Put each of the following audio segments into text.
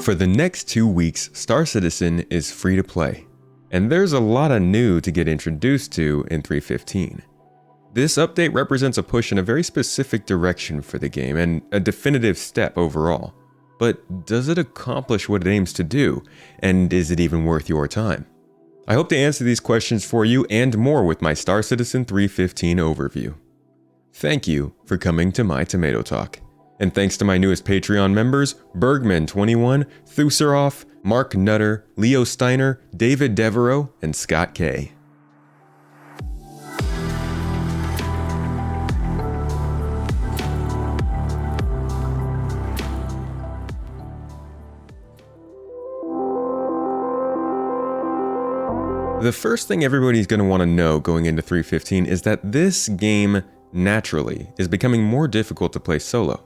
For the next 2 weeks, Star Citizen is free to play, and there's a lot of new to get introduced to in 3.15. This update represents a push in a very specific direction for the game and a definitive step overall. But does it accomplish what it aims to do, and is it even worth your time? I hope to answer these questions for you and more with my Star Citizen 3.15 overview. Thank you for coming to my Tomato Talk. And thanks to my newest Patreon members, Bergman21, Thuseroff, Mark Nutter, Leo Steiner, David Devereaux, and Scott K. The first thing everybody's going to want to know going into 3.15 is that this game, naturally, is becoming more difficult to play solo.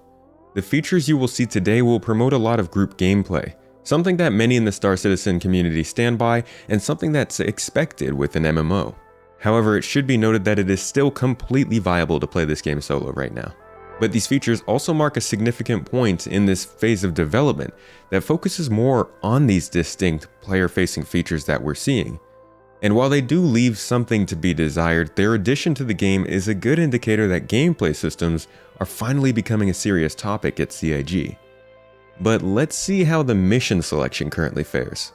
The features you will see today will promote a lot of group gameplay, something that many in the Star Citizen community stand by, and something that's expected with an MMO. However, it should be noted that it is still completely viable to play this game solo right now. But these features also mark a significant point in this phase of development that focuses more on these distinct player-facing features that we're seeing. And while they do leave something to be desired, their addition to the game is a good indicator that gameplay systems are finally becoming a serious topic at CIG. But let's see how the mission selection currently fares.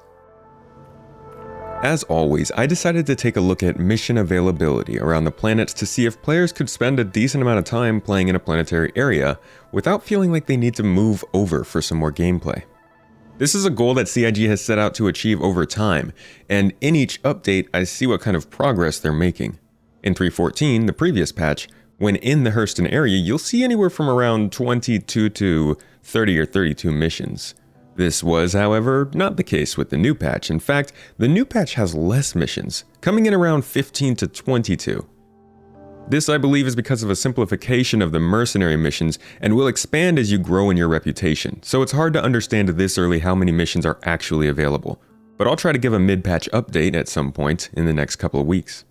As always, I decided to take a look at mission availability around the planets to see if players could spend a decent amount of time playing in a planetary area without feeling like they need to move over for some more gameplay. This is a goal that CIG has set out to achieve over time, and in each update I see what kind of progress they're making. In 3.14, the previous patch, when in the Hurston area, you'll see anywhere from around 22 to 30 or 32 missions. This was, however, not the case with the new patch. In fact, the new patch has less missions, coming in around 15 to 22. This, I believe, is because of a simplification of the mercenary missions and will expand as you grow in your reputation, so it's hard to understand this early how many missions are actually available. But I'll try to give a mid-patch update at some point in the next couple of weeks.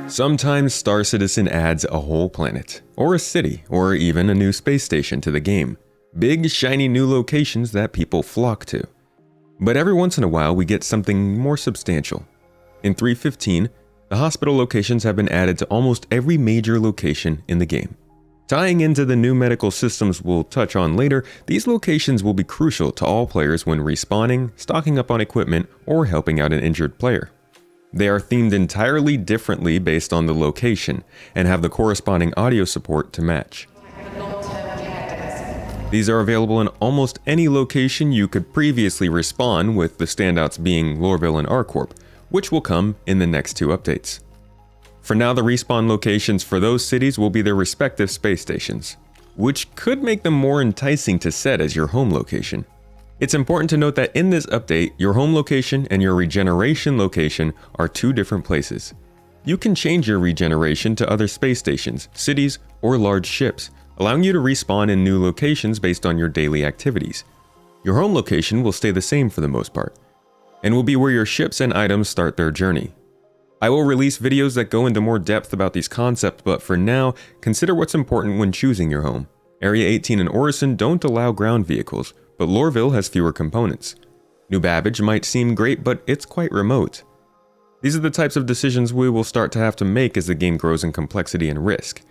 Sometimes Star Citizen adds a whole planet, or a city, or even a new space station to the game. Big, shiny new locations that people flock to. But every once in a while we get something more substantial. In 3.15, the hospital locations have been added to almost every major location in the game. Tying into the new medical systems we'll touch on later, these locations will be crucial to all players when respawning, stocking up on equipment, or helping out an injured player. They are themed entirely differently based on the location, and have the corresponding audio support to match. These are available in almost any location you could previously respawn, with the standouts being Lorville and ArcCorp, which will come in the next 2 updates. For now, the respawn locations for those cities will be their respective space stations, which could make them more enticing to set as your home location. It's important to note that in this update, your home location and your regeneration location are 2 different places. You can change your regeneration to other space stations, cities, or large ships, allowing you to respawn in new locations based on your daily activities. Your home location will stay the same for the most part, and will be where your ships and items start their journey. I will release videos that go into more depth about these concepts, but for now, consider what's important when choosing your home. Area 18 and Orison don't allow ground vehicles, but Lorville has fewer components. New Babbage might seem great, but it's quite remote. These are the types of decisions we will start to have to make as the game grows in complexity and risk.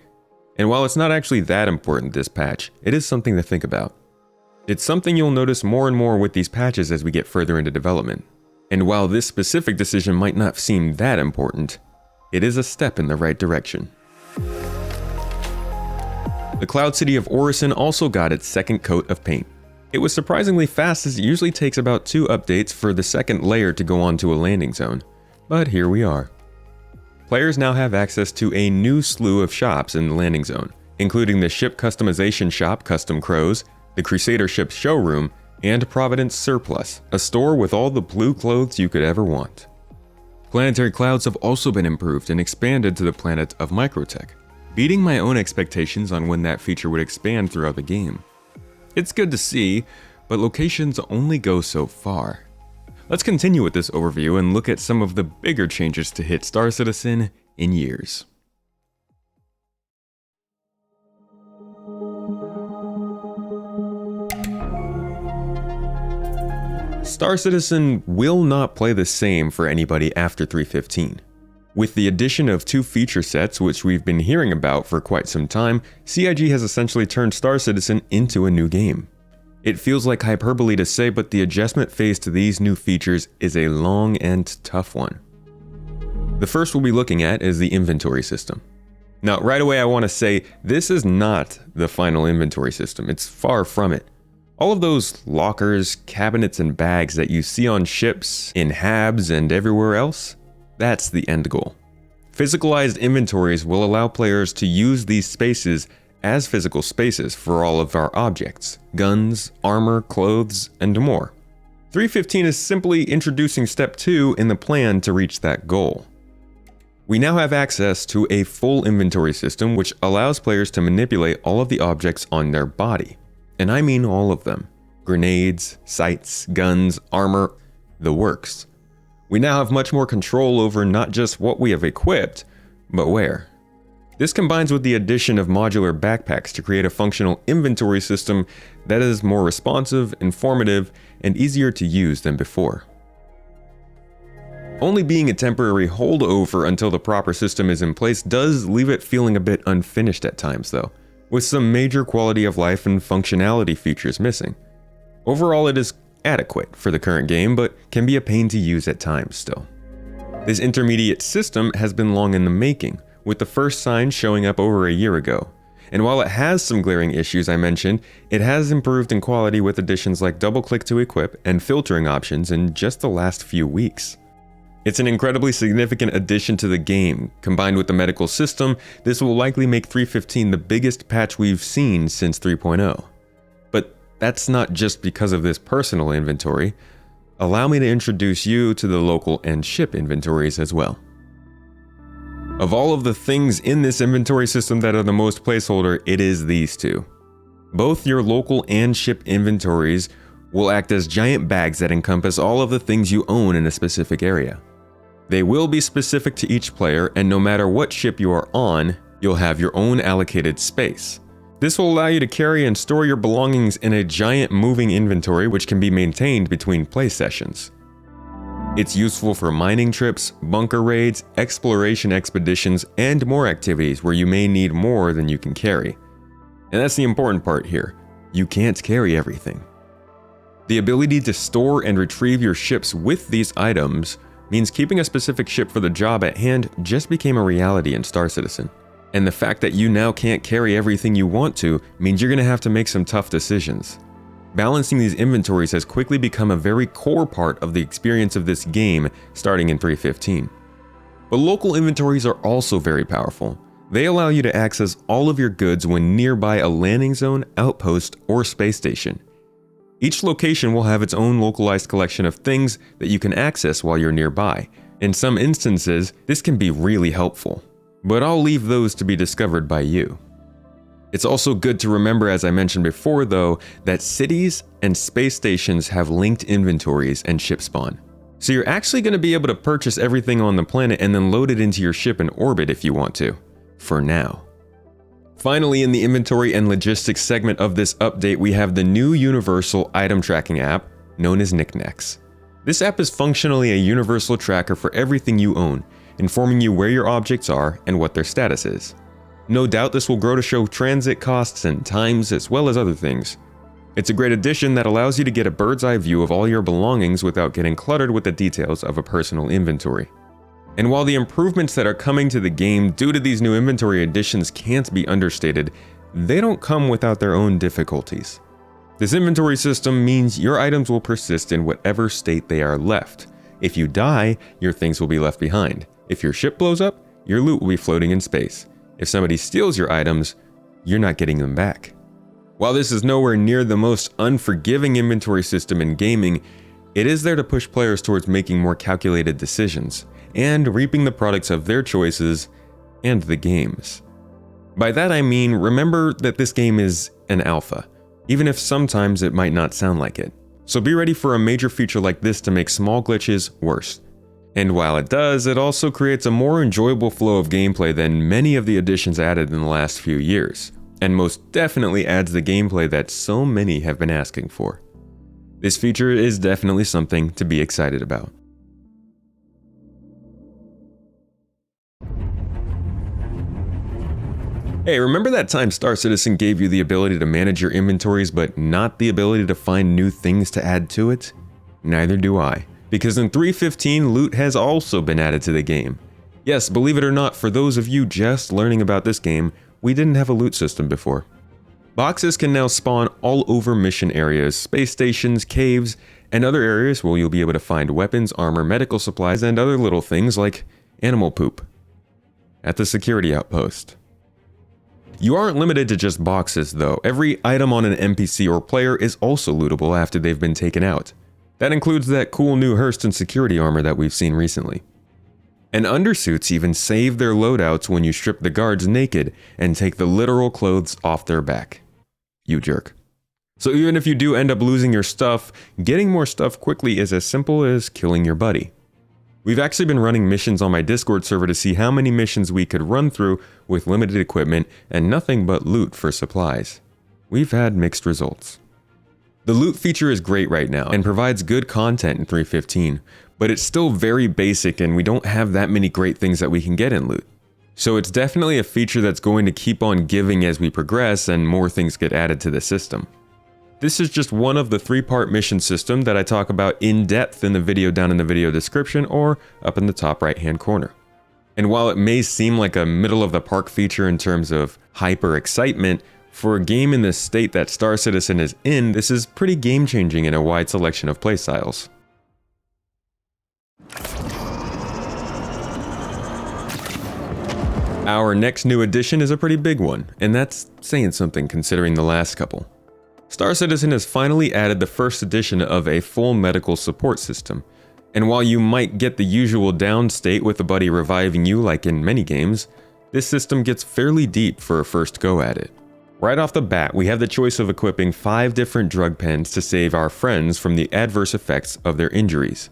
And while it's not actually that important this patch, it is something to think about. It's something you'll notice more and more with these patches as we get further into development. And while this specific decision might not seem that important, it is a step in the right direction. The Cloud City of Orison also got its second coat of paint. It was surprisingly fast, as it usually takes about 2 updates for the second layer to go onto a landing zone. But here we are. Players now have access to a new slew of shops in the landing zone, including the ship customization shop Custom Crows, the Crusader ship showroom, and Providence Surplus, a store with all the blue clothes you could ever want. Planetary clouds have also been improved and expanded to the planet of Microtech, beating my own expectations on when that feature would expand throughout the game. It's good to see, but locations only go so far. Let's continue with this overview and look at some of the bigger changes to hit Star Citizen in years. Star Citizen will not play the same for anybody after 3.15. With the addition of 2 feature sets, which we've been hearing about for quite some time, CIG has essentially turned Star Citizen into a new game. It feels like hyperbole to say, but the adjustment phase to these new features is a long and tough one. The first we'll be looking at is the inventory system. Now, right away I want to say, this is not the final inventory system, it's far from it. All of those lockers, cabinets, and bags that you see on ships, in HABs, and everywhere else, that's the end goal. Physicalized inventories will allow players to use these spaces as physical spaces for all of our objects, guns, armor, clothes, and more. 3.15 is simply introducing step 2 in the plan to reach that goal. We now have access to a full inventory system which allows players to manipulate all of the objects on their body. And I mean all of them. Grenades, sights, guns, armor, the works. We now have much more control over not just what we have equipped, but where. This combines with the addition of modular backpacks to create a functional inventory system that is more responsive, informative, and easier to use than before. Only being a temporary holdover until the proper system is in place does leave it feeling a bit unfinished at times though, with some major quality of life and functionality features missing. Overall, it is adequate for the current game, but can be a pain to use at times still. This intermediate system has been long in the making, with the first signs showing up over a year ago. And while it has some glaring issues I mentioned, it has improved in quality with additions like double-click to equip and filtering options in just the last few weeks. It's an incredibly significant addition to the game. Combined with the medical system, this will likely make 3.15 the biggest patch we've seen since 3.0. But that's not just because of this personal inventory. Allow me to introduce you to the local and ship inventories as well. Of all of the things in this inventory system that are the most placeholder, it is these two. Both your local and ship inventories will act as giant bags that encompass all of the things you own in a specific area. They will be specific to each player, and no matter what ship you are on, you'll have your own allocated space. This will allow you to carry and store your belongings in a giant moving inventory which can be maintained between play sessions. It's useful for mining trips, bunker raids, exploration expeditions, and more activities where you may need more than you can carry. And that's the important part here. You can't carry everything. The ability to store and retrieve your ships with these items means keeping a specific ship for the job at hand just became a reality in Star Citizen. And the fact that you now can't carry everything you want to means you're going to have to make some tough decisions. Balancing these inventories has quickly become a very core part of the experience of this game starting in 3.15. But local inventories are also very powerful. They allow you to access all of your goods when nearby a landing zone, outpost, or space station. Each location will have its own localized collection of things that you can access while you're nearby. In some instances, this can be really helpful, but I'll leave those to be discovered by you. It's also good to remember, as I mentioned before though, that cities and space stations have linked inventories and ship spawn. So you're actually going to be able to purchase everything on the planet and then load it into your ship in orbit if you want to, for now. Finally, in the inventory and logistics segment of this update, we have the new universal item tracking app known as Knickknacks. This app is functionally a universal tracker for everything you own, informing you where your objects are and what their status is. No doubt this will grow to show transit costs and times as well as other things. It's a great addition that allows you to get a bird's eye view of all your belongings without getting cluttered with the details of a personal inventory. And while the improvements that are coming to the game due to these new inventory additions can't be understated, they don't come without their own difficulties. This inventory system means your items will persist in whatever state they are left. If you die, your things will be left behind. If your ship blows up, your loot will be floating in space. If somebody steals your items, you're not getting them back. While this is nowhere near the most unforgiving inventory system in gaming, it is there to push players towards making more calculated decisions and reaping the products of their choices and the game's. By that I mean, remember that this game is an alpha, even if sometimes it might not sound like it. So be ready for a major feature like this to make small glitches worse. And while it does, it also creates a more enjoyable flow of gameplay than many of the additions added in the last few years, and most definitely adds the gameplay that so many have been asking for. This feature is definitely something to be excited about. Hey, remember that time Star Citizen gave you the ability to manage your inventories but not the ability to find new things to add to it? Neither do I. Because in 3.15, loot has also been added to the game. Yes, believe it or not, for those of you just learning about this game, we didn't have a loot system before. Boxes can now spawn all over mission areas, space stations, caves, and other areas where you'll be able to find weapons, armor, medical supplies, and other little things like animal poop. At the security outpost. You aren't limited to just boxes though. Every item on an NPC or player is also lootable after they've been taken out. That includes that cool new Hurston security armor that we've seen recently. And undersuits even save their loadouts when you strip the guards naked and take the literal clothes off their back. You jerk. So even if you do end up losing your stuff, getting more stuff quickly is as simple as killing your buddy. We've actually been running missions on my Discord server to see how many missions we could run through with limited equipment and nothing but loot for supplies. We've had mixed results. The loot feature is great right now and provides good content in 3.15, but it's still very basic and we don't have that many great things that we can get in loot. So it's definitely a feature that's going to keep on giving as we progress and more things get added to the system. This is just one of the 3-part mission system that I talk about in depth in the video down in the video description or up in the top right hand corner. And while it may seem like a middle of the park feature in terms of hype or excitement, for a game in the state that Star Citizen is in, this is pretty game changing in a wide selection of playstyles. Our next new addition is a pretty big one, and that's saying something considering the last couple. Star Citizen has finally added the first edition of a full medical support system, and while you might get the usual down state with a buddy reviving you like in many games, this system gets fairly deep for a first go at it. Right off the bat, we have the choice of equipping 5 different drug pens to save our friends from the adverse effects of their injuries.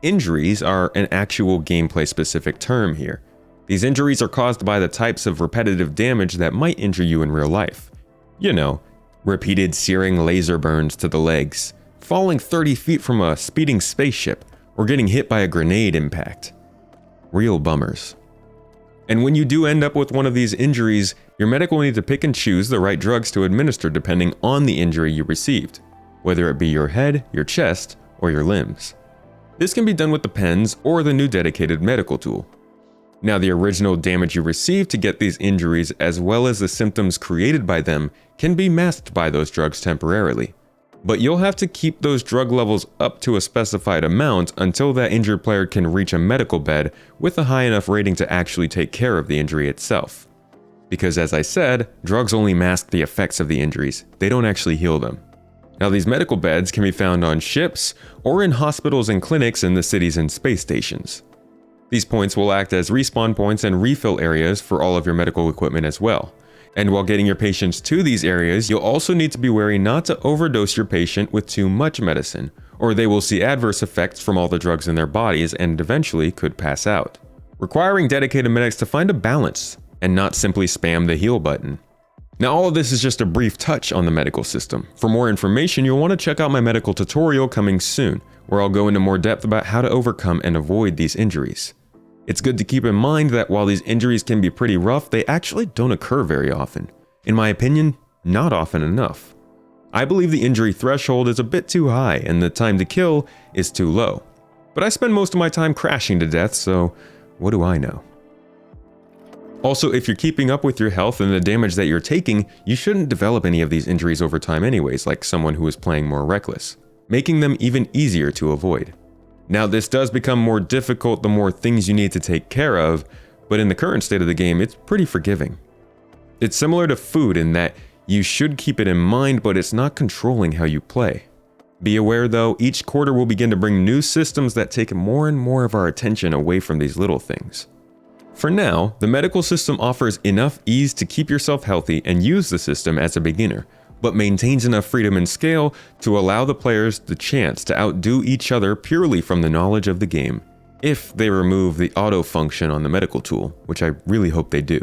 Injuries are an actual gameplay specific term here. These injuries are caused by the types of repetitive damage that might injure you in real life. You know, repeated searing laser burns to the legs, falling 30 feet from a speeding spaceship, or getting hit by a grenade impact. Real bummers. And when you do end up with one of these injuries, your medic will need to pick and choose the right drugs to administer depending on the injury you received, whether it be your head, your chest, or your limbs. This can be done with the pens or the new dedicated medical tool. Now, the original damage you received to get these injuries as well as the symptoms created by them can be masked by those drugs temporarily. But you'll have to keep those drug levels up to a specified amount until that injured player can reach a medical bed with a high enough rating to actually take care of the injury itself. Because as I said, drugs only mask the effects of the injuries, they don't actually heal them. Now, these medical beds can be found on ships or in hospitals and clinics in the cities and space stations. These points will act as respawn points and refill areas for all of your medical equipment as well. And while getting your patients to these areas, you'll also need to be wary not to overdose your patient with too much medicine, or they will see adverse effects from all the drugs in their bodies and eventually could pass out. Requiring dedicated medics to find a balance and not simply spam the heal button. Now, all of this is just a brief touch on the medical system. For more information, you'll want to check out my medical tutorial coming soon, where I'll go into more depth about how to overcome and avoid these injuries. It's good to keep in mind that while these injuries can be pretty rough, they actually don't occur very often. In my opinion, not often enough. I believe the injury threshold is a bit too high and the time to kill is too low. But I spend most of my time crashing to death, so what do I know? Also, if you're keeping up with your health and the damage that you're taking, you shouldn't develop any of these injuries over time anyways, like someone who is playing more reckless, making them even easier to avoid. Now, this does become more difficult the more things you need to take care of, but in the current state of the game, it's pretty forgiving. It's similar to food in that you should keep it in mind, but it's not controlling how you play. Be aware though, each quarter will begin to bring new systems that take more and more of our attention away from these little things. For now, the medical system offers enough ease to keep yourself healthy and use the system as a beginner, but maintains enough freedom and scale to allow the players the chance to outdo each other purely from the knowledge of the game. if they remove the auto function on the medical tool, which I really hope they do.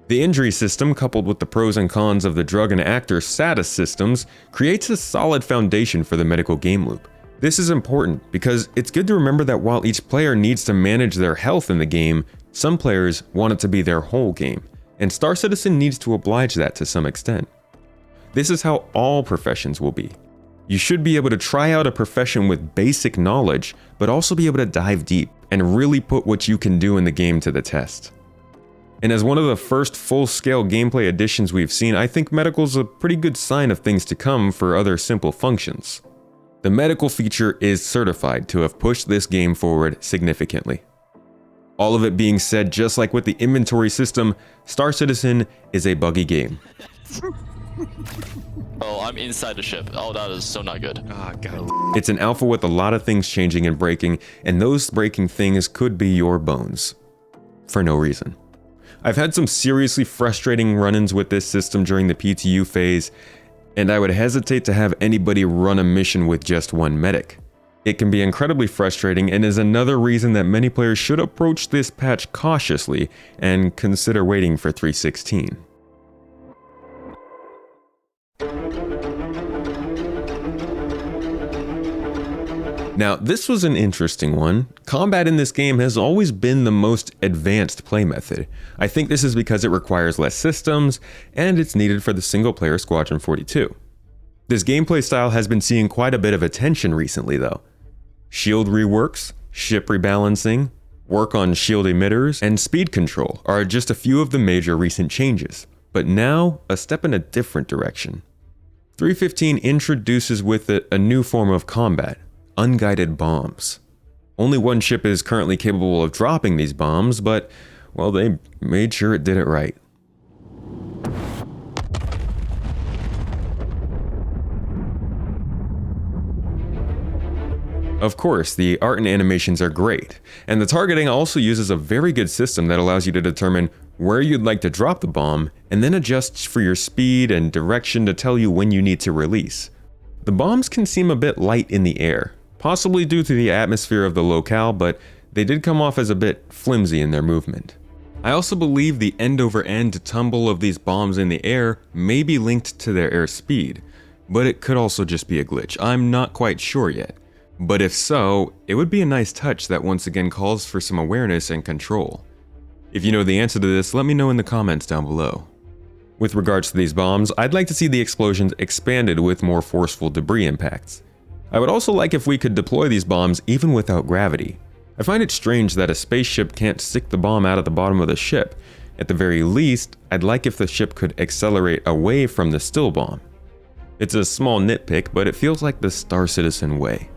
The injury system, coupled with the pros and cons of the drug and actor status systems, creates a solid foundation for the medical game loop. This is important because it's good to remember that while each player needs to manage their health in the game, some players want it to be their whole game, and Star Citizen needs to oblige that to some extent. This is how all professions will be. You should be able to try out a profession with basic knowledge, but also be able to dive deep and really put what you can do in the game to the test. And as one of the first full-scale gameplay additions we've seen, I think medical's a pretty good sign of things to come for other simple functions. The medical feature is certified to have pushed this game forward significantly. All of it being said, just like with the inventory system, Star Citizen is a buggy game. Oh, I'm inside the ship. Oh, that is so not good. Oh, God. It's an alpha with a lot of things changing and breaking, and those breaking things could be your bones. For no reason. I've had some seriously frustrating run-ins with this system during the PTU phase, and I would hesitate to have anybody run a mission with just one medic. It can be incredibly frustrating and is another reason that many players should approach this patch cautiously and consider waiting for 3.16. Now, this was an interesting one. Combat in this game has always been the most advanced play method. I think this is because it requires less systems, and it's needed for the single-player Squadron 42. This gameplay style has been seeing quite a bit of attention recently, though. Shield reworks, ship rebalancing, work on shield emitters, and speed control are just a few of the major recent changes, but now a step in a different direction. 3.15 introduces with it a new form of combat. Unguided bombs. Only one ship is currently capable of dropping these bombs, but, well, they made sure it did it right. Of course, the art and animations are great, and the targeting also uses a very good system that allows you to determine where you'd like to drop the bomb, and then adjusts for your speed and direction to tell you when you need to release. The bombs can seem a bit light in the air, possibly due to the atmosphere of the locale, but they did come off as a bit flimsy in their movement. I also believe the end-over-end tumble of these bombs in the air may be linked to their airspeed, but it could also just be a glitch. I'm not quite sure yet. But if so, it would be a nice touch that once again calls for some awareness and control. If you know the answer to this, let me know in the comments down below. With regards to these bombs, I'd like to see the explosions expanded with more forceful debris impacts. I would also like if we could deploy these bombs even without gravity. I find it strange that a spaceship can't stick the bomb out at the bottom of the ship. At the very least, I'd like if the ship could accelerate away from the still bomb. It's a small nitpick, but it feels like the Star Citizen way.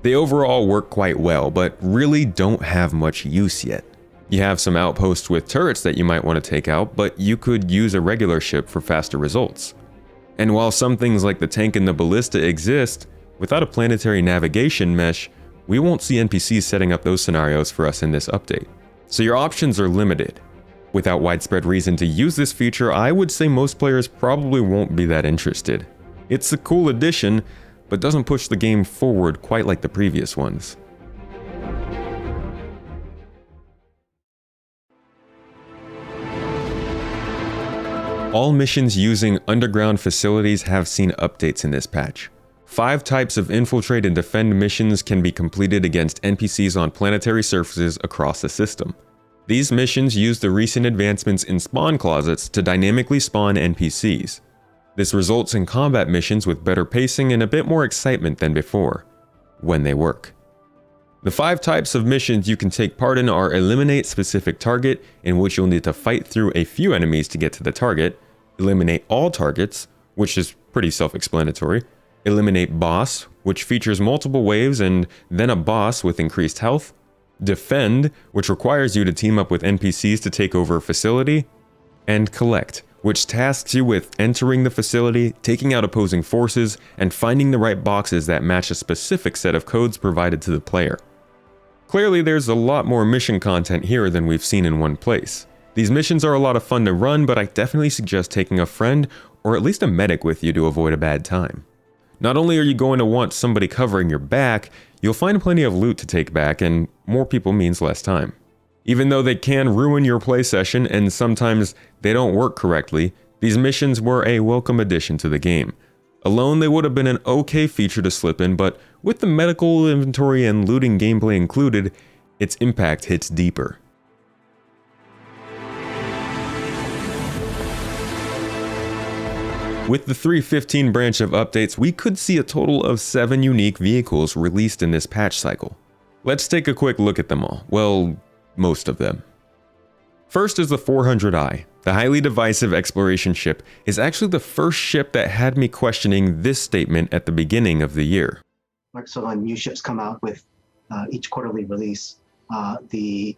They overall work quite well, but really don't have much use yet. You have some outposts with turrets that you might want to take out, but you could use a regular ship for faster results. And while some things like the tank and the ballista exist, without a planetary navigation mesh, we won't see NPCs setting up those scenarios for us in this update. So your options are limited. Without widespread reason to use this feature, I would say most players probably won't be that interested. It's a cool addition, but doesn't push the game forward quite like the previous ones. All missions using underground facilities have seen updates in this patch. 5 types of infiltrate and defend missions can be completed against NPCs on planetary surfaces across the system. These missions use the recent advancements in spawn closets to dynamically spawn NPCs. This results in combat missions with better pacing and a bit more excitement than before, when they work. The 5 types of missions you can take part in are eliminate specific target, in which you'll need to fight through a few enemies to get to the target, eliminate all targets, which is pretty self-explanatory, eliminate boss, which features multiple waves and then a boss with increased health, defend, which requires you to team up with NPCs to take over a facility, and collect, which tasks you with entering the facility, taking out opposing forces, and finding the right boxes that match a specific set of codes provided to the player. Clearly, there's a lot more mission content here than we've seen in one place. These missions are a lot of fun to run, but I definitely suggest taking a friend or at least a medic with you to avoid a bad time. Not only are you going to want somebody covering your back, you'll find plenty of loot to take back, and more people means less time. Even though they can ruin your play session and sometimes they don't work correctly, these missions were a welcome addition to the game. Alone, they would have been an okay feature to slip in, but with the medical inventory and looting gameplay included, its impact hits deeper. With the 3.15 branch of updates, we could see a total of 7 unique vehicles released in this patch cycle. Let's take a quick look at them all. Well, most of them. First is the 400i. The highly divisive exploration ship is actually the first ship that had me questioning this statement at the beginning of the year. So when new ships come out with each quarterly release, we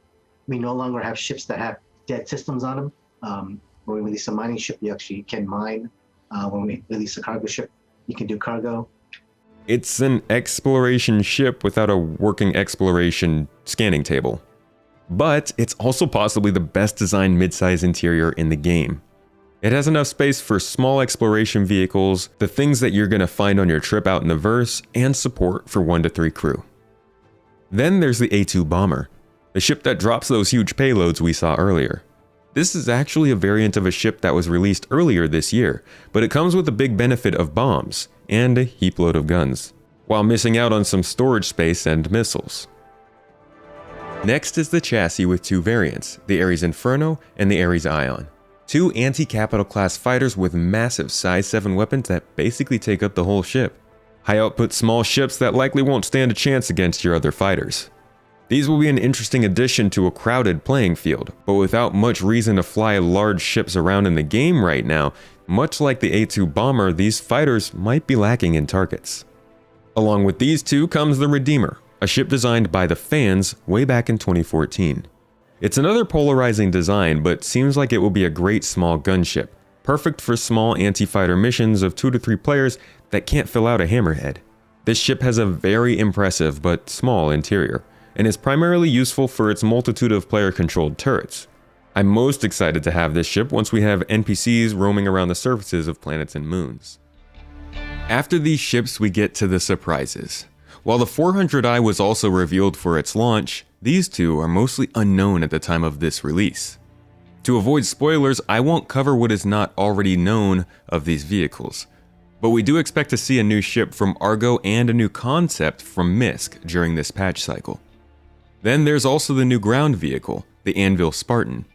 no longer have ships that have dead systems on them. When we release a mining ship, you actually can mine. When we release a cargo ship, you can do cargo. It's an exploration ship without a working exploration scanning table. But it's also possibly the best designed midsize interior in the game. It has enough space for small exploration vehicles, the things that you're going to find on your trip out in the verse, and support for 1 to 3 crew. Then there's the A2 bomber, the ship that drops those huge payloads we saw earlier. This is actually a variant of a ship that was released earlier this year, but it comes with a big benefit of bombs and a heap load of guns, while missing out on some storage space and missiles. Next is the chassis with 2 variants, the Ares Inferno and the Ares Ion. 2 anti-capital class fighters with massive size 7 weapons that basically take up the whole ship. High output small ships that likely won't stand a chance against your other fighters. These will be an interesting addition to a crowded playing field, but without much reason to fly large ships around in the game right now, much like the A2 bomber, these fighters might be lacking in targets. Along with these 2 comes the Redeemer, a ship designed by the fans way back in 2014. It's another polarizing design, but seems like it will be a great small gunship, perfect for small anti-fighter missions of 2 to 3 players that can't fill out a hammerhead. This ship has a very impressive but small interior, and is primarily useful for its multitude of player-controlled turrets. I'm most excited to have this ship once we have NPCs roaming around the surfaces of planets and moons. After these ships, we get to the surprises. While the 400i was also revealed for its launch, these 2 are mostly unknown at the time of this release. To avoid spoilers, I won't cover what is not already known of these vehicles, but we do expect to see a new ship from Argo and a new concept from Misk during this patch cycle. Then there's also the new ground vehicle, the Anvil Spartan,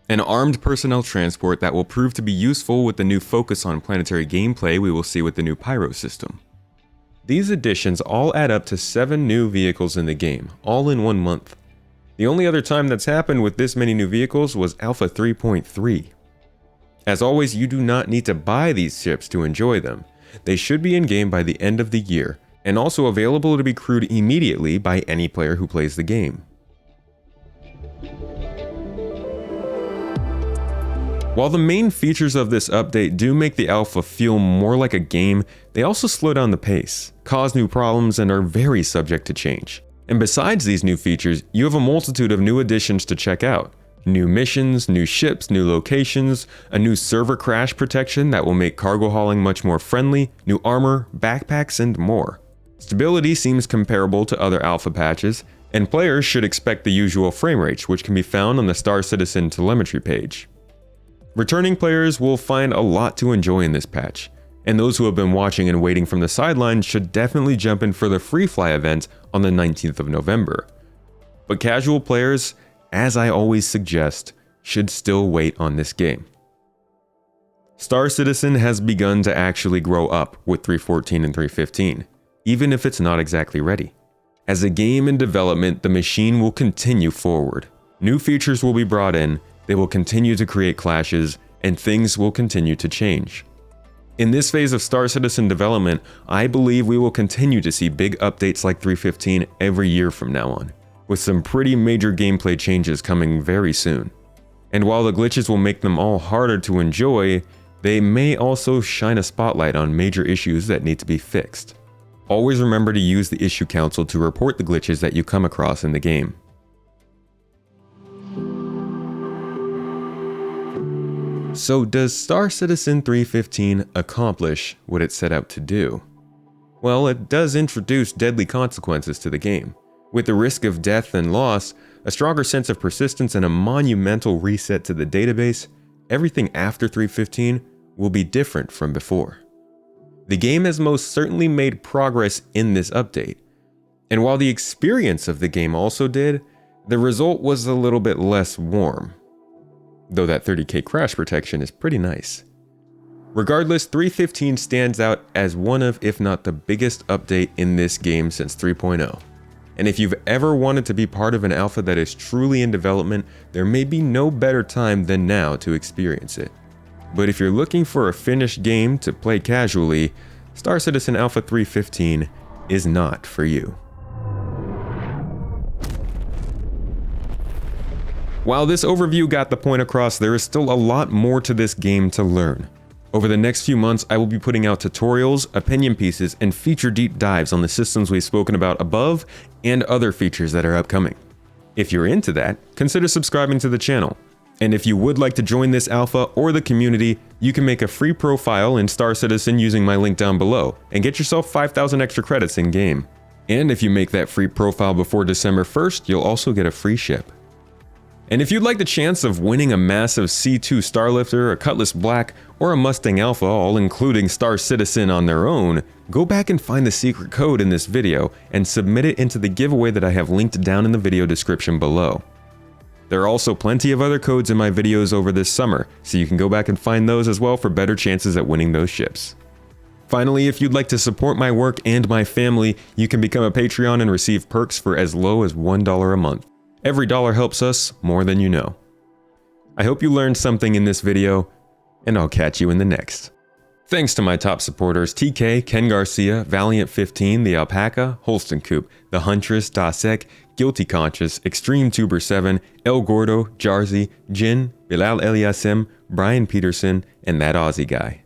an armed personnel transport that will prove to be useful with the new focus on planetary gameplay we will see with the new Pyro system. These additions all add up to 7 new vehicles in the game, all in 1 month. The only other time that's happened with this many new vehicles was Alpha 3.3. As always, you do not need to buy these ships to enjoy them. They should be in-game by the end of the year, and also available to be crewed immediately by any player who plays the game. While the main features of this update do make the alpha feel more like a game, they also slow down the pace, cause new problems, and are very subject to change. And besides these new features, you have a multitude of new additions to check out. New missions, new ships, new locations, a new server crash protection that will make cargo hauling much more friendly, new armor, backpacks, and more. Stability seems comparable to other alpha patches, and players should expect the usual frame rates, which can be found on the Star Citizen telemetry page. Returning players will find a lot to enjoy in this patch, and those who have been watching and waiting from the sidelines should definitely jump in for the Free Fly event on the 19th of November. But casual players, as I always suggest, should still wait on this game. Star Citizen has begun to actually grow up with 3.14 and 3.15, even if it's not exactly ready. As a game in development, the machine will continue forward. New features will be brought in, they will continue to create clashes, and things will continue to change. In this phase of Star Citizen development, I believe we will continue to see big updates like 3.15 every year from now on, with some pretty major gameplay changes coming very soon. And while the glitches will make them all harder to enjoy, they may also shine a spotlight on major issues that need to be fixed. Always remember to use the issue council to report the glitches that you come across in the game. So does Star Citizen 3.15 accomplish what it set out to do? Well, it does introduce deadly consequences to the game. With the risk of death and loss, a stronger sense of persistence, and a monumental reset to the database, everything after 3.15 will be different from before. The game has most certainly made progress in this update, and while the experience of the game also did, the result was a little bit less warm. Though that 30k crash protection is pretty nice. Regardless, 3.15 stands out as one of, if not the biggest update in this game since 3.0. And if you've ever wanted to be part of an alpha that is truly in development, there may be no better time than now to experience it. But if you're looking for a finished game to play casually, Star Citizen Alpha 3.15 is not for you. While this overview got the point across, there is still a lot more to this game to learn. Over the next few months, I will be putting out tutorials, opinion pieces, and feature deep dives on the systems we've spoken about above and other features that are upcoming. If you're into that, consider subscribing to the channel. And if you would like to join this alpha or the community, you can make a free profile in Star Citizen using my link down below and get yourself 5,000 extra credits in game. And if you make that free profile before December 1st, you'll also get a free ship. And if you'd like the chance of winning a massive C2 Starlifter, a Cutlass Black, or a Mustang Alpha, all including Star Citizen on their own, go back and find the secret code in this video and submit it into the giveaway that I have linked down in the video description below. There are also plenty of other codes in my videos over this summer, so you can go back and find those as well for better chances at winning those ships. Finally, if you'd like to support my work and my family, you can become a Patreon and receive perks for as low as $1 a month. Every dollar helps us more than you know. I hope you learned something in this video, and I'll catch you in the next. Thanks to my top supporters TK, Ken Garcia, Valiant15, The Alpaca, Holston Coop, The Huntress, Dasek, Guilty Conscious, Extreme Tuber 7, El Gordo, Jarzy, Jin, Bilal Eliasim, Brian Peterson, and That Aussie Guy.